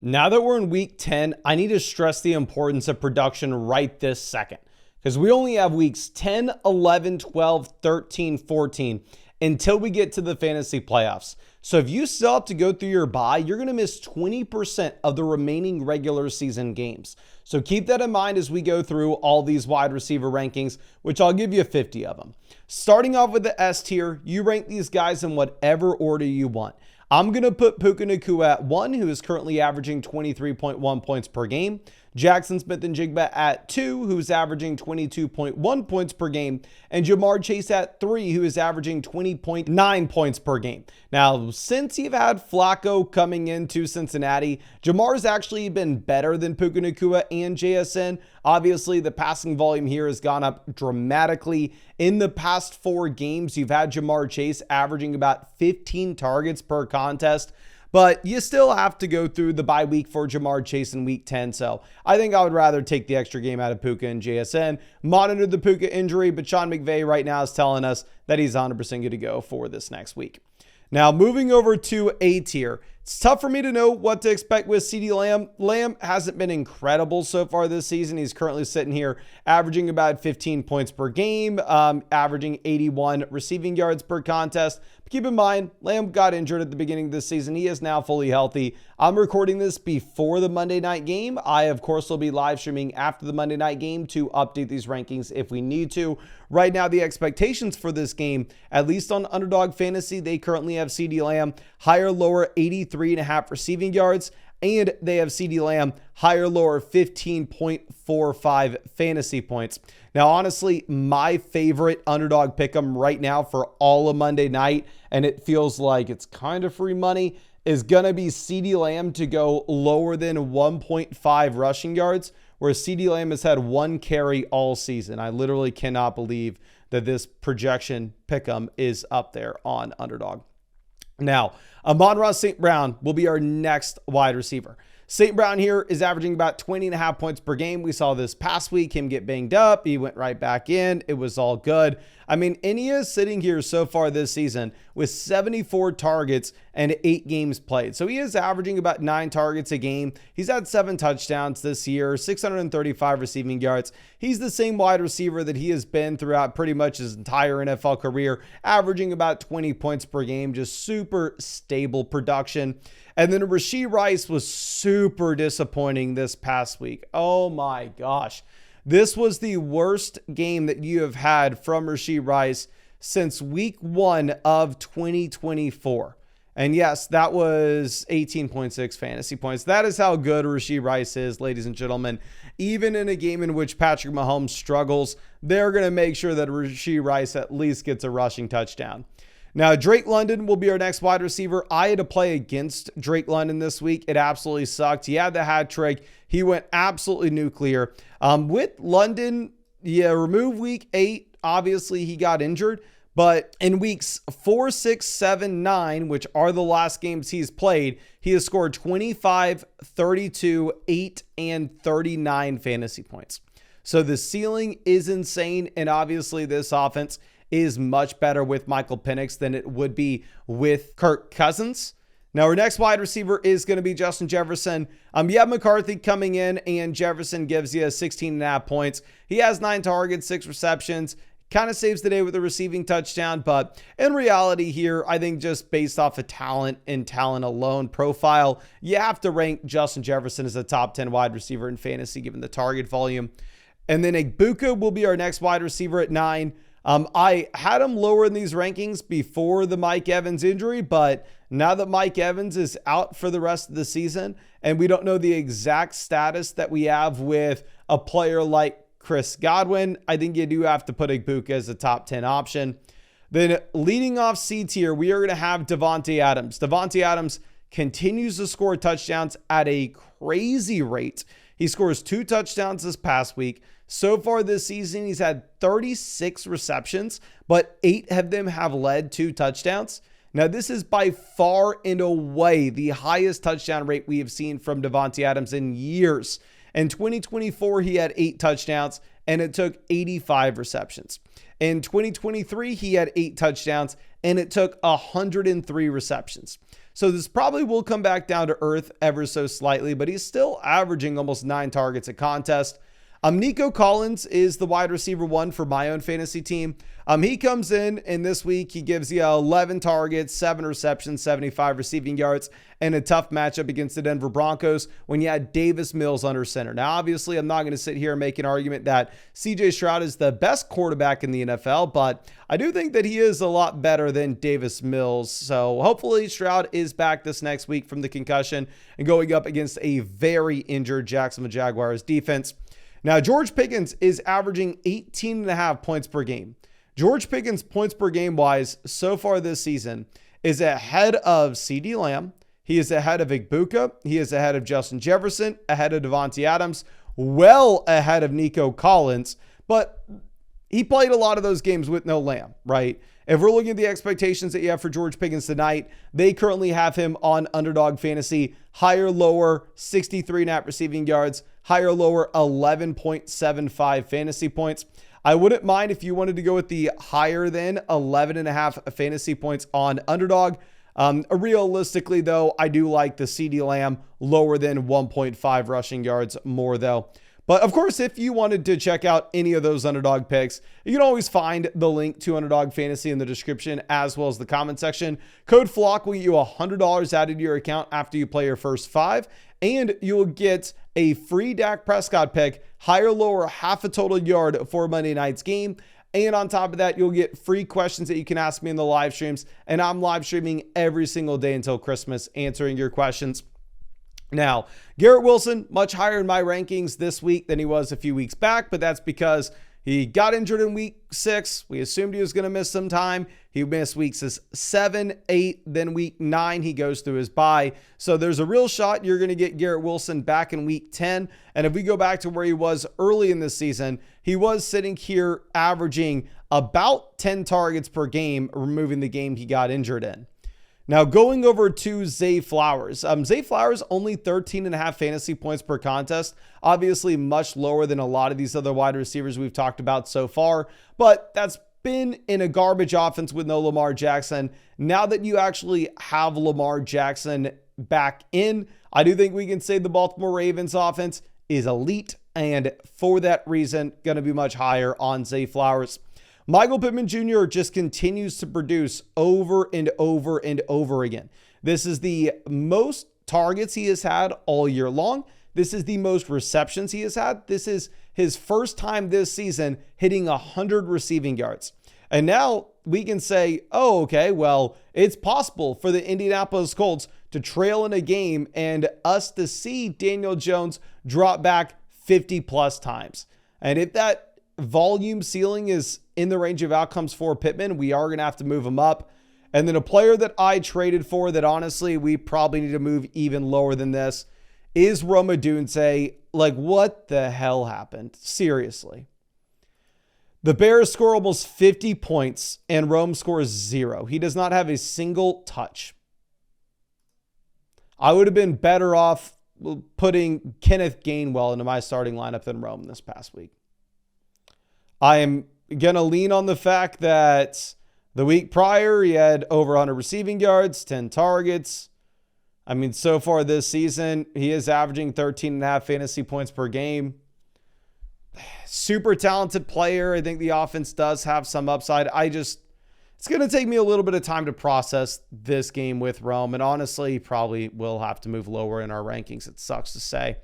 Now that we're in week 10, I need to stress the importance of production right this second, because we only have weeks 10, 11, 12, 13, 14 until we get to the fantasy playoffs. So if you still have to go through your bye, you're going to miss 20% of the remaining regular season games. So keep that in mind as we go through all these wide receiver rankings, which I'll give you 50 of them. Starting off with the S tier, you rank these guys in whatever order you want. I'm going to put Puka Nacua at 1, who is currently averaging 23.1 points per game. Jackson Smith-Njigba at 2, who's averaging 22.1 points per game. And Jamar Chase at 3, who is averaging 20.9 points per game. Now, since you've had Flacco coming into Cincinnati, Jamar's actually been better than Puka Nacua and JSN. Obviously, the passing volume here has gone up dramatically. In the past 4 games, you've had Jamar Chase averaging about 15 targets per contest. But you still have to go through the bye week for Jamar Chase in week 10. So I think I would rather take the extra game out of Puka and JSN. Monitor the Puka injury, but Sean McVay right now is telling us that he's 100% good to go for this next week. Now, moving over to A tier. It's tough for me to know what to expect with CeeDee Lamb. Lamb hasn't been incredible so far this season. He's currently sitting here averaging about 15 points per game, averaging 81 receiving yards per contest. But keep in mind, Lamb got injured at the beginning of this season. He is now fully healthy. I'm recording this before the Monday night game. I, of course, will be live streaming after the Monday night game to update these rankings if we need to. Right now, the expectations for this game, at least on Underdog Fantasy, they currently have CeeDee Lamb higher, lower 83.5 receiving yards, and they have CeeDee Lamb higher, lower 15.45 fantasy points. Now, honestly, my favorite underdog pick'em right now for all of Monday night, and it feels like it's kind of free money, is going to be CeeDee Lamb to go lower than 1.5 rushing yards, where CeeDee Lamb has had 1 carry all season. I literally cannot believe that this projection pick'em is up there on Underdog. Now, Amon-Ra St. Brown will be our next wide receiver. St. Brown here is averaging about 20.5 points per game. We saw this past week him get banged up. He went right back in. It was all good. I mean, and he is sitting here so far this season with 74 targets and 8 games played. So he is averaging about 9 targets a game. He's had 7 touchdowns this year, 635 receiving yards. He's the same wide receiver that he has been throughout pretty much his entire NFL career, averaging about 20 points per game, just super stable production. And then Rashee Rice was super disappointing this past week. Oh my gosh. This was the worst game that you have had from Rashee Rice since week 1 of 2024. And yes, that was 18.6 fantasy points. That is how good Rashee Rice is, ladies and gentlemen. Even in a game in which Patrick Mahomes struggles, they're going to make sure that Rashee Rice at least gets a rushing touchdown. Now, Drake London will be our next wide receiver. I had to play against Drake London this week. It absolutely sucked. He had the hat trick. He went absolutely nuclear. With London, remove week 8. Obviously, he got injured. But in weeks 4, 6, 7, 9, which are the last games he's played, he has scored 25, 32, 8, and 39 fantasy points. So the ceiling is insane. And obviously, this offense is much better with Michael Penix than it would be with Kirk Cousins. Now, our next wide receiver is going to be Justin Jefferson. You have McCarthy coming in, and Jefferson gives you 16.5 points. He has 9 targets, 6 receptions. Kind of saves the day with a receiving touchdown, but in reality here, I think just based off of talent and talent alone profile, you have to rank Justin Jefferson as a top 10 wide receiver in fantasy given the target volume. And then Egbuka will be our next wide receiver at 9. I had him lower in these rankings before the Mike Evans injury, but now that Mike Evans is out for the rest of the season and we don't know the exact status that we have with a player like Chris Godwin, I think you do have to put Egbuka as a top 10 option. Then leading off C tier, we are going to have Davante Adams. Davante Adams continues to score touchdowns at a crazy rate. He scores 2 touchdowns this past week. So far this season, he's had 36 receptions, but 8 of them have led to touchdowns. Now, this is by far and away the highest touchdown rate we have seen from Davante Adams in years. In 2024, he had 8 touchdowns, and it took 85 receptions. In 2023, he had 8 touchdowns, and it took 103 receptions. So this probably will come back down to earth ever so slightly, but he's still averaging almost 9 targets a contest. Nico Collins is the wide receiver 1 for my own fantasy team. He comes in this week, he gives you 11 targets, 7 receptions, 75 receiving yards, and a tough matchup against the Denver Broncos when you had Davis Mills under center. Now, obviously, I'm not going to sit here and make an argument that CJ Stroud is the best quarterback in the NFL, but I do think that he is a lot better than Davis Mills. So hopefully Stroud is back this next week from the concussion and going up against a very injured Jacksonville Jaguars defense. Now, George Pickens is averaging 18.5 points per game. George Pickens points per game wise so far this season is ahead of CeeDee Lamb. He is ahead of Igbuka. He is ahead of Justin Jefferson, ahead of Devontae Adams, well ahead of Nico Collins. But he played a lot of those games with no Lamb, right? If we're looking at the expectations that you have for George Pickens tonight, they currently have him on Underdog Fantasy, higher, lower, 63.5 receiving yards, higher, lower, 11.75 fantasy points. I wouldn't mind if you wanted to go with the higher than 11.5 fantasy points on Underdog. Realistically, though, I do like the CeeDee Lamb lower than 1.5 rushing yards more, though. But of course, if you wanted to check out any of those Underdog picks, you can always find the link to Underdog Fantasy in the description as well as the comment section. Code FLOCK will get you $100 added to your account after you play your first 5, and you will get a free Dak Prescott pick, higher, lower, half a total yard for Monday night's game. And on top of that, you'll get free questions that you can ask me in the live streams. And I'm live streaming every single day until Christmas, answering your questions. Now, Garrett Wilson, much higher in my rankings this week than he was a few weeks back, but that's because he got injured in week 6. We assumed he was going to miss some time. He missed weeks 7, 8, then week 9, he goes through his bye. So there's a real shot you're going to get Garrett Wilson back in week 10. And if we go back to where he was early in this season, he was sitting here averaging about 10 targets per game, removing the game he got injured in. Now, going over to Zay Flowers. Zay Flowers, only 13.5 fantasy points per contest. Obviously, much lower than a lot of these other wide receivers we've talked about so far. But that's been in a garbage offense with no Lamar Jackson. Now that you actually have Lamar Jackson back in, I do think we can say the Baltimore Ravens offense is elite. And for that reason, going to be much higher on Zay Flowers. Michael Pittman Jr. just continues to produce over and over and over again. This is the most targets he has had all year long. This is the most receptions he has had. This is his first time this season hitting 100 receiving yards. And now we can say, oh, okay, well, it's possible for the Indianapolis Colts to trail in a game and us to see Daniel Jones drop back 50 plus times. And if that volume ceiling is in the range of outcomes for Pittman, we are going to have to move him up. And then a player that I traded for that honestly we probably need to move even lower than this is Rome Odunze. Like, what the hell happened? Seriously. The Bears score almost 50 points and Rome scores 0. He does not have a single touch. I would have been better off putting Kenneth Gainwell into my starting lineup than Rome this past week. I am going to lean on the fact that the week prior, he had over 100 receiving yards, 10 targets. I mean, so far this season, he is averaging 13.5 fantasy points per game. Super talented player. I think the offense does have some upside. It's going to take me a little bit of time to process this game with Rome. And honestly, probably will have to move lower in our rankings. It sucks to say.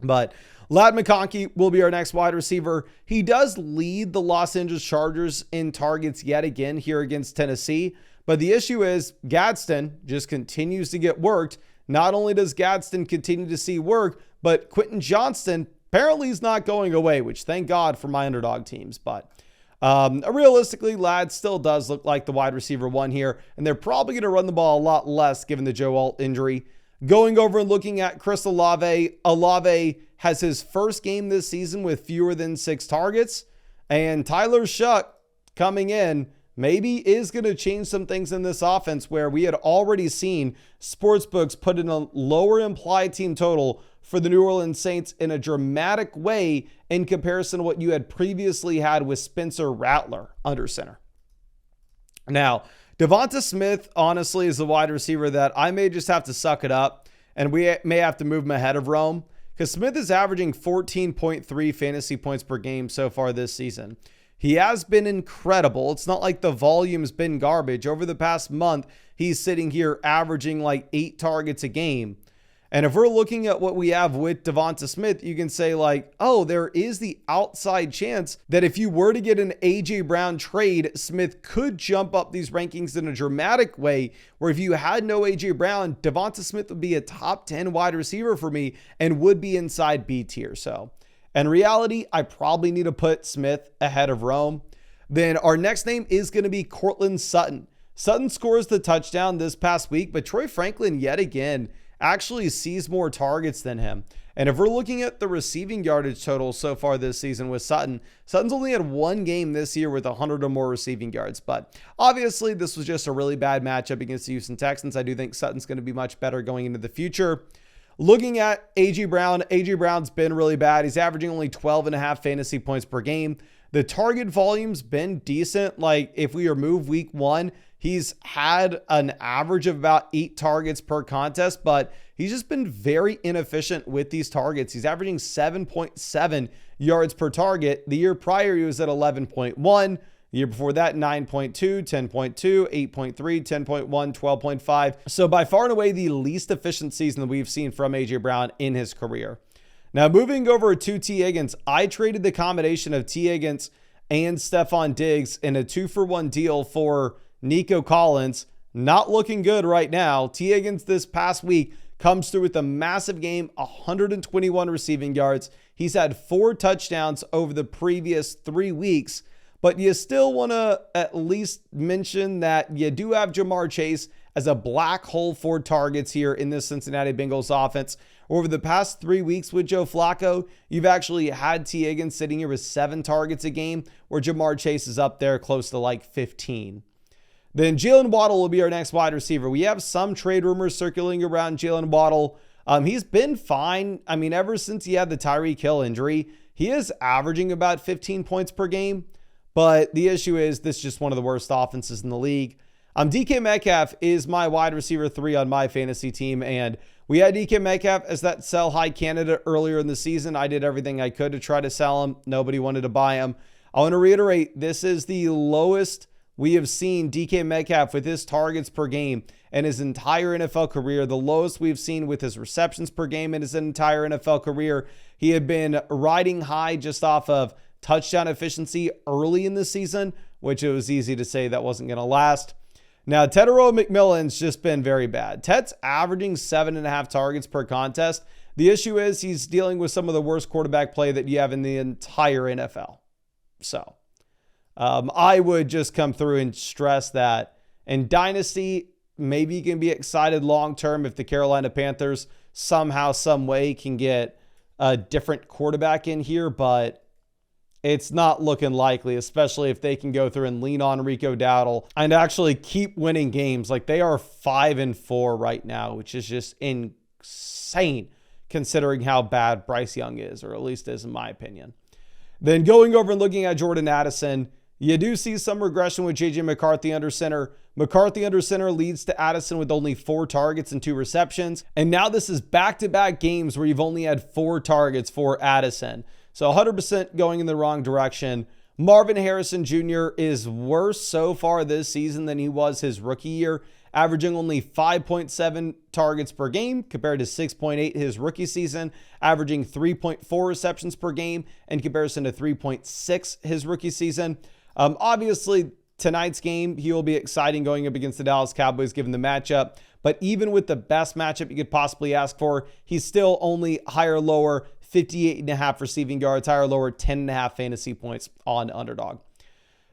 But Ladd McConkey will be our next wide receiver. He does lead the Los Angeles Chargers in targets yet again here against Tennessee. But the issue is Gadsden just continues to get worked. Not only does Gadsden continue to see work, but Quentin Johnston apparently is not going away, which thank God for my underdog teams. But realistically, Ladd still does look like the wide receiver 1 here. And they're probably going to run the ball a lot less given the Joe Alt injury. Going over and looking at Chris Olave, Olave has his first game this season with fewer than 6 targets. And Tyler Shuck coming in maybe is going to change some things in this offense where we had already seen sportsbooks put in a lower implied team total for the New Orleans Saints in a dramatic way in comparison to what you had previously had with Spencer Rattler under center. Now, Devonta Smith, honestly, is a wide receiver that I may just have to suck it up, and we may have to move him ahead of Rome, because Smith is averaging 14.3 fantasy points per game so far this season. He has been incredible. It's not like the volume's been garbage. Over the past month, he's sitting here averaging like 8 targets a game. And if we're looking at what we have with Devonta Smith, you can say like, oh, there is the outside chance that if you were to get an A.J. Brown trade, Smith could jump up these rankings in a dramatic way, where if you had no A.J. Brown, Devonta Smith would be a top 10 wide receiver for me and would be inside B tier. So in reality, I probably need to put Smith ahead of Rome. Then our next name is going to be Courtland Sutton. Sutton scores the touchdown this past week, but Troy Franklin yet again actually sees more targets than him. And if we're looking at the receiving yardage total so far this season with Sutton, Sutton's only had one game this year with 100 or more receiving yards. But obviously, this was just a really bad matchup against the Houston Texans. I do think Sutton's going to be much better going into the future. Looking at A.J. Brown, A.J. Brown's been really bad. He's averaging only 12.5 fantasy points per game. The target volume's been decent. Like if we remove week 1, he's had an average of about 8 targets per contest, but he's just been very inefficient with these targets. He's averaging 7.7 yards per target. The year prior, he was at 11.1. The year before that, 9.2, 10.2, 8.3, 10.1, 12.5. So by far and away, the least efficient season that we've seen from A.J. Brown in his career. Now, moving over to T. Higgins, I traded the combination of T. Higgins and Stephon Diggs in a 2-for-1 deal for Nico Collins. Not looking good right now. T. Higgins this past week comes through with a massive game, 121 receiving yards. He's had 4 touchdowns over the previous 3 weeks. But you still want to at least mention that you do have Jamar Chase as a black hole for targets here in this Cincinnati Bengals offense. Over the past 3 weeks with Joe Flacco, you've actually had T. Higgins sitting here with 7 targets a game, where Jamar Chase is up there close to like 15. Then Jalen Waddle will be our next wide receiver. We have some trade rumors circulating around Jalen Waddle. He's been fine. I mean, ever since he had the Tyreek Hill injury, he is averaging about 15 points per game. But the issue is this is just one of the worst offenses in the league. DK Metcalf is my wide receiver 3 on my fantasy team. And we had DK Metcalf as that sell high candidate earlier in the season. I did everything I could to try to sell him. Nobody wanted to buy him. I want to reiterate, this is the lowest we have seen DK Metcalf with his targets per game in his entire NFL career. The lowest we've seen with his receptions per game in his entire NFL career. He had been riding high just off of touchdown efficiency early in the season, which it was easy to say that wasn't going to last. Now, Tedero McMillan's just been very bad. Ted's averaging 7.5 targets per contest. The issue is he's dealing with some of the worst quarterback play that you have in the entire NFL. So I would just come through and stress that in Dynasty, maybe you can be excited long-term if the Carolina Panthers somehow, some way can get a different quarterback in here, but it's not looking likely, especially if they can go through and lean on Rico Dowdle and actually keep winning games. Like they are 5-4 right now, which is just insane considering how bad Bryce Young is, or at least is in my opinion. Then going over and looking at Jordan Addison, you do see some regression with J.J. McCarthy under center. McCarthy under center leads to Addison with only 4 targets and 2 receptions. And now this is back-to-back games where you've only had 4 targets for Addison. So 100% going in the wrong direction. Marvin Harrison Jr. is worse so far this season than he was his rookie year, averaging only 5.7 targets per game compared to 6.8 his rookie season, averaging 3.4 receptions per game in comparison to 3.6 his rookie season. Obviously, tonight's game, he will be exciting going up against the Dallas Cowboys given the matchup. But even with the best matchup you could possibly ask for, he's still only higher, lower, 58.5 receiving yards, higher, lower, 10.5 fantasy points on Underdog.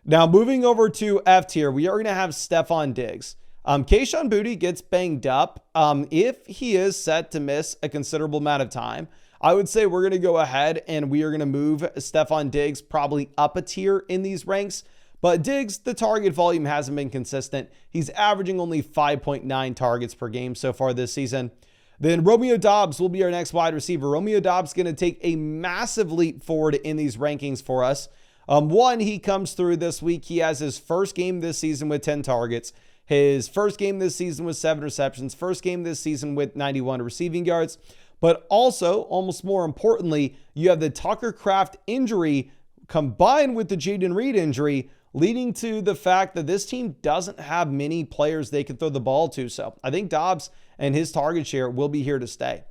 Now, moving over to F tier, we are going to have Stephon Diggs. Kayshon Boutte gets banged up. If he is set to miss a considerable amount of time, I would say we're going to go ahead and we are going to move Stephon Diggs probably up a tier in these ranks. But Diggs, the target volume hasn't been consistent. He's averaging only 5.9 targets per game so far this season. Then Romeo Doubs will be our next wide receiver. Romeo Doubs is going to take a massive leap forward in these rankings for us. One, he comes through this week. He has his first game this season with 10 targets. His first game this season was 7 receptions, first game this season with 91 receiving yards. But also, almost more importantly, you have the Tucker Kraft injury combined with the Jaden Reed injury, leading to the fact that this team doesn't have many players they can throw the ball to. So I think Dobbs and his target share will be here to stay.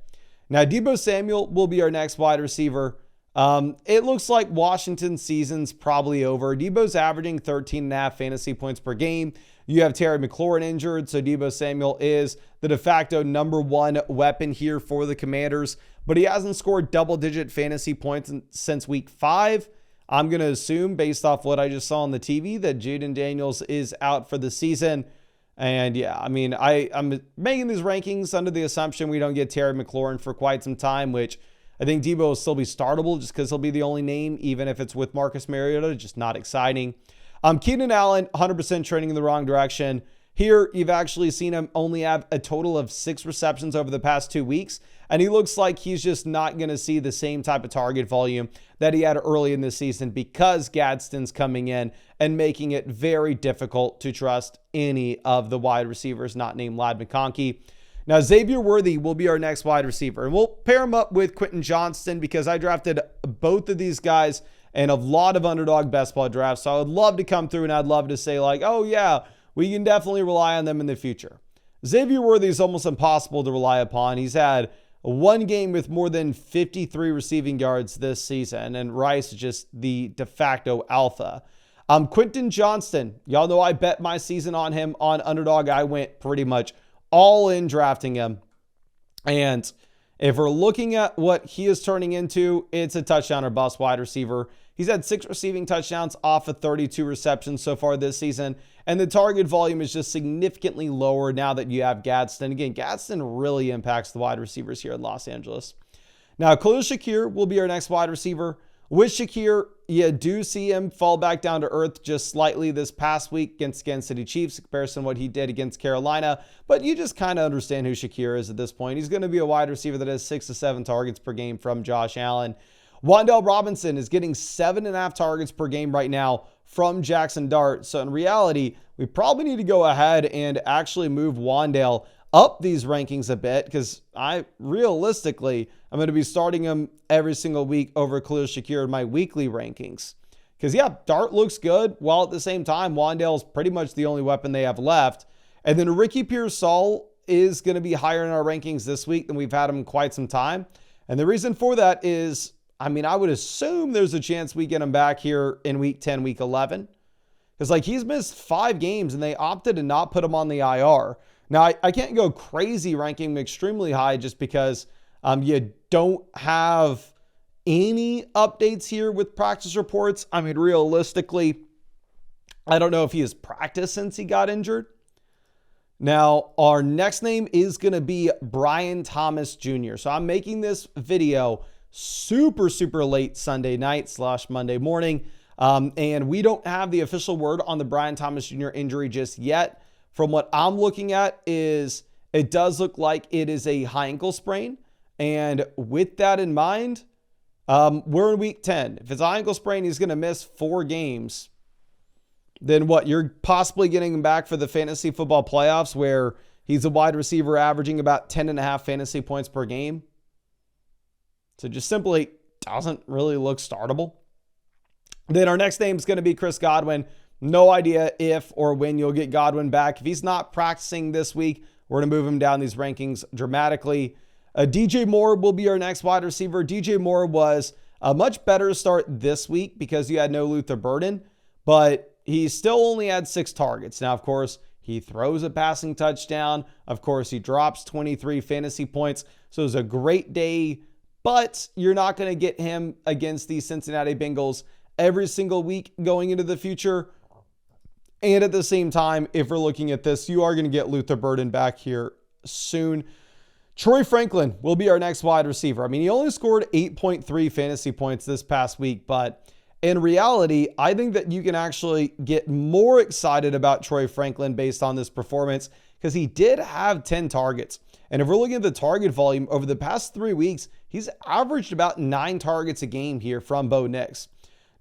Now, Deebo Samuel will be our next wide receiver. It looks like Washington's season's probably over. Deebo's averaging 13.5 fantasy points per game. You have Terry McLaurin injured, so Deebo Samuel is the de facto number one weapon here for the Commanders, but he hasn't scored double-digit fantasy points since week 5. I'm going to assume, based off what I just saw on the TV, that Jaden Daniels is out for the season. And yeah, I mean, I'm making these rankings under the assumption we don't get Terry McLaurin for quite some time, which I think Deebo will still be startable just because he'll be the only name, even if it's with Marcus Mariota, just not exciting. Keenan Allen, 100% trending in the wrong direction. Here, you've actually seen him only have a total of 6 receptions over the past 2 weeks, and he looks like he's just not going to see the same type of target volume that he had early in the season because Gadsden's coming in and making it very difficult to trust any of the wide receivers not named Ladd McConkey. Now, Xavier Worthy will be our next wide receiver, and we'll pair him up with Quentin Johnston because I drafted both of these guys in a lot of underdog best ball drafts, so I would love to come through and I'd love to say like, oh yeah, we can definitely rely on them in the future. Xavier Worthy is almost impossible to rely upon. He's had one game with more than 53 receiving yards this season, and Rice is just the de facto alpha. Quentin Johnston, y'all know I bet my season on him on Underdog. I went pretty much all in drafting him. And if we're looking at what he is turning into, it's a touchdown or bust wide receiver. He's had 6 receiving touchdowns off of 32 receptions so far this season. And the target volume is just significantly lower now that you have Gadsden. Again, Gadsden really impacts the wide receivers here in Los Angeles. Now, Khalil Shakir will be our next wide receiver. With Shakir, you do see him fall back down to earth just slightly this past week against Kansas City Chiefs in comparison to what he did against Carolina. But you just kind of understand who Shakir is at this point. He's going to be a wide receiver that has 6 to 7 targets per game from Josh Allen. Wan'Dale Robinson is getting 7.5 targets per game right now from Jackson Dart. So in reality, we probably need to go ahead and actually move Wan'Dale up these rankings a bit because I'm going to be starting him every single week over Khalil Shakir in my weekly rankings. Because yeah, Dart looks good, while at the same time, Wan'Dale is pretty much the only weapon they have left. And then Ricky Pearsall is going to be higher in our rankings this week than we've had him in quite some time. And the reason for that is, I would assume there's a chance we get him back here in week 10, week 11. Because he's missed 5 games and they opted to not put him on the IR. Now, I can't go crazy ranking him extremely high just because you don't have any updates here with practice reports. Realistically, I don't know if he has practiced since he got injured. Now, our next name is going to be Brian Thomas Jr. So I'm making this video super late Sunday night / Monday morning. And we don't have the official word on the Brian Thomas Jr. injury just yet. From what I'm looking at is it does look like it is a high ankle sprain. And with that in mind, we're in week 10. If it's a high ankle sprain, he's going to miss 4 games. Then what? You're possibly getting him back for the fantasy football playoffs where he's a wide receiver averaging about 10.5 fantasy points per game. So just simply doesn't really look startable. Then our next name is going to be Chris Godwin. No idea if or when you'll get Godwin back. If he's not practicing this week, we're going to move him down these rankings dramatically. DJ Moore will be our next wide receiver. DJ Moore was a much better start this week because you had no Luther Burden, but he still only had 6 targets. Now, of course, he throws a passing touchdown. Of course, he drops 23 fantasy points. So it was a great day, but you're not going to get him against the Cincinnati Bengals every single week going into the future. And at the same time, if we're looking at this, you are going to get Luther Burden back here soon. Troy Franklin will be our next wide receiver. He only scored 8.3 fantasy points this past week, but in reality, I think that you can actually get more excited about Troy Franklin based on this performance because he did have 10 targets. And if we're looking at the target volume over the past 3 weeks, he's averaged about 9 targets a game here from Bo Nix.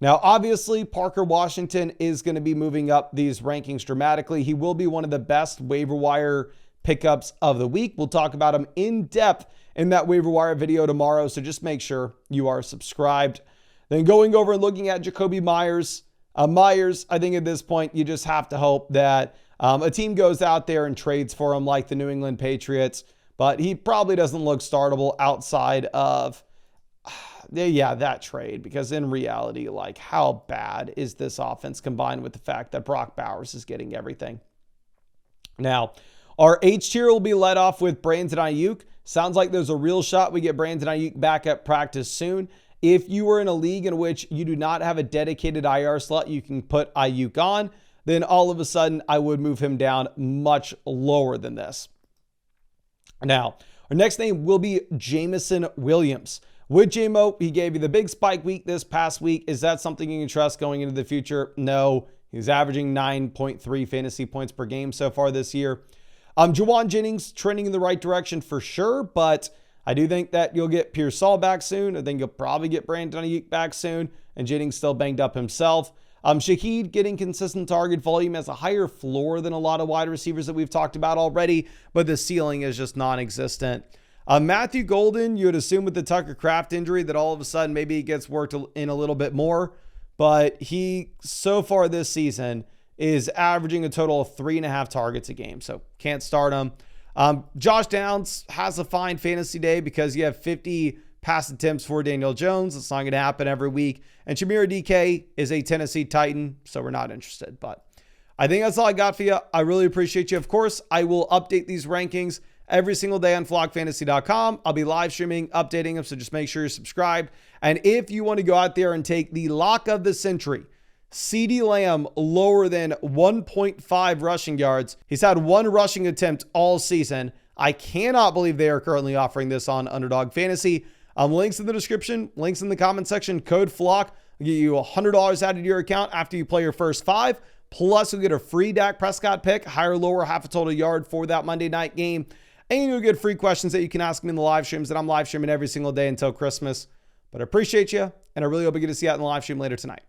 Now, obviously, Parker Washington is going to be moving up these rankings dramatically. He will be one of the best waiver wire pickups of the week. We'll talk about him in depth in that waiver wire video tomorrow, so just make sure you are subscribed. Then going over and looking at Jacoby Myers. I think at this point, you just have to hope that a team goes out there and trades for him like the New England Patriots, but he probably doesn't look startable outside of that trade, because in reality, like, how bad is this offense combined with the fact that Brock Bowers is getting everything? Now, our H tier will be led off with Brandon Ayuk. Sounds like there's a real shot we get Brandon Ayuk back at practice soon. If you are in a league in which you do not have a dedicated IR slot you can put Ayuk on, then all of a sudden I would move him down much lower than this. Now, our next name will be Jameson Williams. With JMO, he gave you the big spike week this past week. Is that something you can trust going into the future? No. He's averaging 9.3 fantasy points per game so far this year. Juwan Jennings trending in the right direction for sure, but I do think that you'll get Pearsall back soon. I think you'll probably get Brandon Ayuk back soon, and Jennings still banged up himself. Shaheed getting consistent target volume, has a higher floor than a lot of wide receivers that we've talked about already, but the ceiling is just non-existent. Matthew Golden, you would assume with the Tucker Kraft injury that all of a sudden maybe he gets worked in a little bit more, but he, so far this season, is averaging a total of 3.5 targets a game, so can't start him. Josh Downs has a fine fantasy day because you have 50 pass attempts for Daniel Jones. It's not going to happen every week. And Shamir DK is a Tennessee Titan, so we're not interested. But I think that's all I got for you. I really appreciate you. Of course, I will update these rankings every single day on flockfantasy.com. I'll be live streaming, updating them, so just make sure you're subscribed. And if you want to go out there and take the lock of the century, CeeDee Lamb lower than 1.5 rushing yards. He's had one rushing attempt all season. I cannot believe they are currently offering this on Underdog Fantasy. Links in the description, links in the comment section. Code FLOCK will get you $100 added to your account after you play your first 5. Plus, you'll get a free Dak Prescott pick, higher, lower, half a total yard for that Monday night game. And you'll get free questions that you can ask me in the live streams that I'm live streaming every single day until Christmas. But I appreciate you, and I really hope we get to see you out in the live stream later tonight.